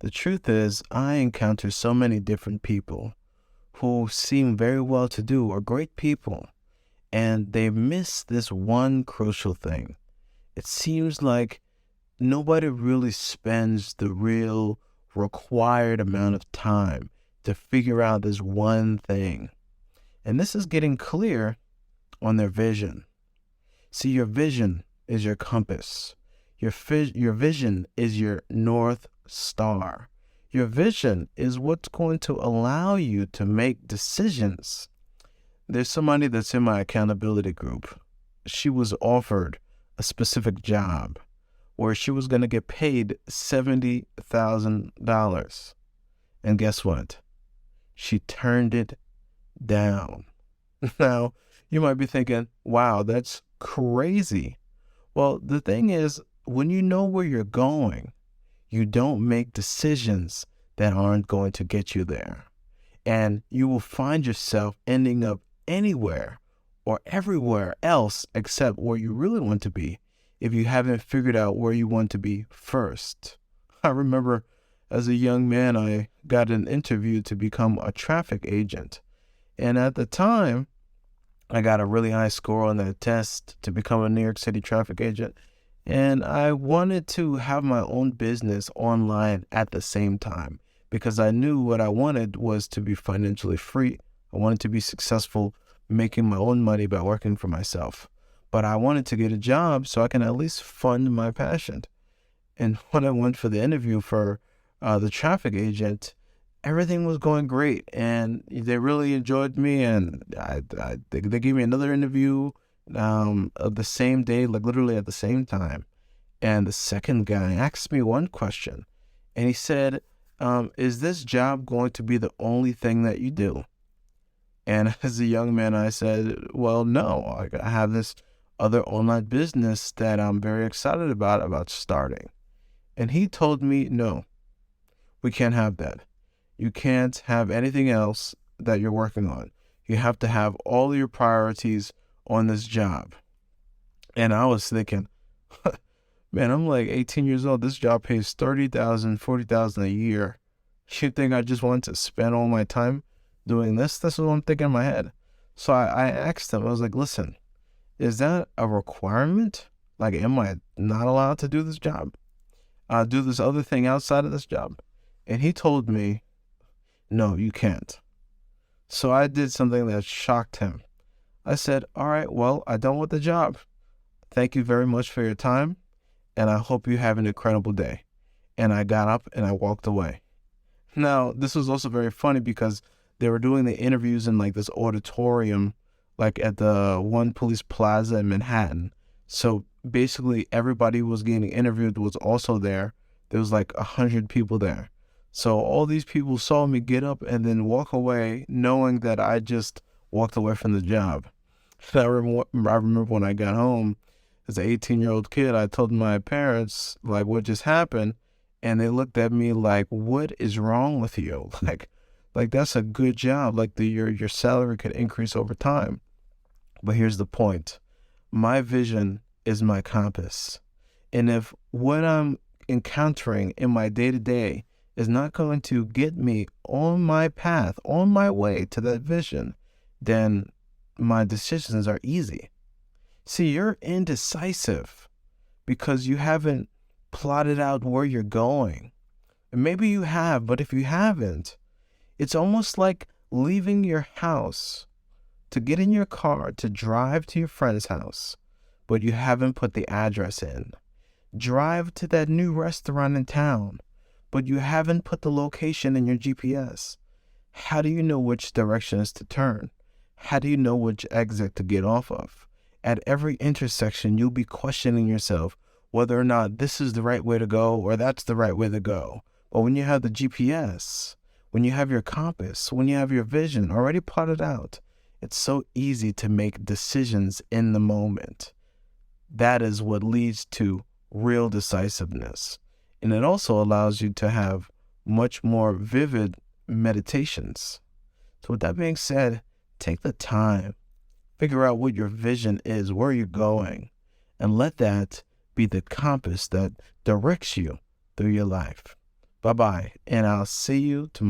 The truth is, I encounter so many different people who seem very well to do or great people, and they miss this one crucial thing. It seems like nobody really spends the real required amount of time to figure out this one thing. And this is getting clear on their vision. See, your vision is your compass. Your vision is your North Star. Your vision is what's going to allow you to make decisions. There's somebody that's in my accountability group. She was offered a specific job where she was going to get paid $70,000. And guess what? She turned it down. Now, you might be thinking, wow, that's crazy. Well, the thing is, when you know where you're going, you don't make decisions that aren't going to get you there. And you will find yourself ending up anywhere or everywhere else except where you really want to be if you haven't figured out where you want to be first. I remember as a young man, I got an interview to become a traffic agent. And at the time, I got a really high score on that test to become a New York City traffic agent. And I wanted to have my own business online at the same time because I knew what I wanted was to be financially free. I wanted to be successful making my own money by working for myself. But I wanted to get a job so I can at least fund my passion. And when I went for the interview for the traffic agent, everything was going great, and they really enjoyed me. And they gave me another interview of the same day, like literally at the same time. And the second guy asked me one question, and he said, "Is this job going to be the only thing that you do?" And as a young man, I said, "Well, no. I have this other online business that I'm very excited about starting." And he told me, "No, we can't have that. You can't have anything else that you're working on. You have to have all your priorities on this job." And I was thinking, man, I'm like 18 years old. This job pays $30,000, $40,000 a year. You think I just want to spend all my time doing this? That's what I'm thinking in my head. So I asked him, I was like, "Listen, is that a requirement? Like, am I not allowed to do this job? Do this other thing outside of this job?" And he told me, "No, you can't." So I did something that shocked him. I said, "All right, well, I don't want the job. Thank you very much for your time, and I hope you have an incredible day." And I got up and I walked away. Now, this was also very funny because they were doing the interviews in like this auditorium, like at the One Police Plaza in Manhattan. So basically everybody was getting interviewed was also there. There was like 100 people there. So all these people saw me get up and then walk away knowing that I just walked away from the job. And I remember when I got home as an 18-year-old kid, I told my parents like what just happened. And they looked at me like, "What is wrong with you? Like that's a good job. Like your salary could increase over time." But here's the point. My vision is my compass. And if what I'm encountering in my day-to-day is not going to get me on my path, on my way to that vision, then my decisions are easy. See, you're indecisive because you haven't plotted out where you're going. And maybe you have, but if you haven't, it's almost like leaving your house to get in your car to drive to your friend's house, but you haven't put the address in. Drive to that new restaurant in town, but you haven't put the location in your GPS. How do you know which directions to turn? How do you know which exit to get off of? At every intersection, you'll be questioning yourself whether or not this is the right way to go or that's the right way to go. But when you have the GPS, when you have your compass, when you have your vision already plotted out, it's so easy to make decisions in the moment. That is what leads to real decisiveness. And it also allows you to have much more vivid meditations. So with that being said, take the time, figure out what your vision is, where you're going, and let that be the compass that directs you through your life. Bye-bye, and I'll see you tomorrow.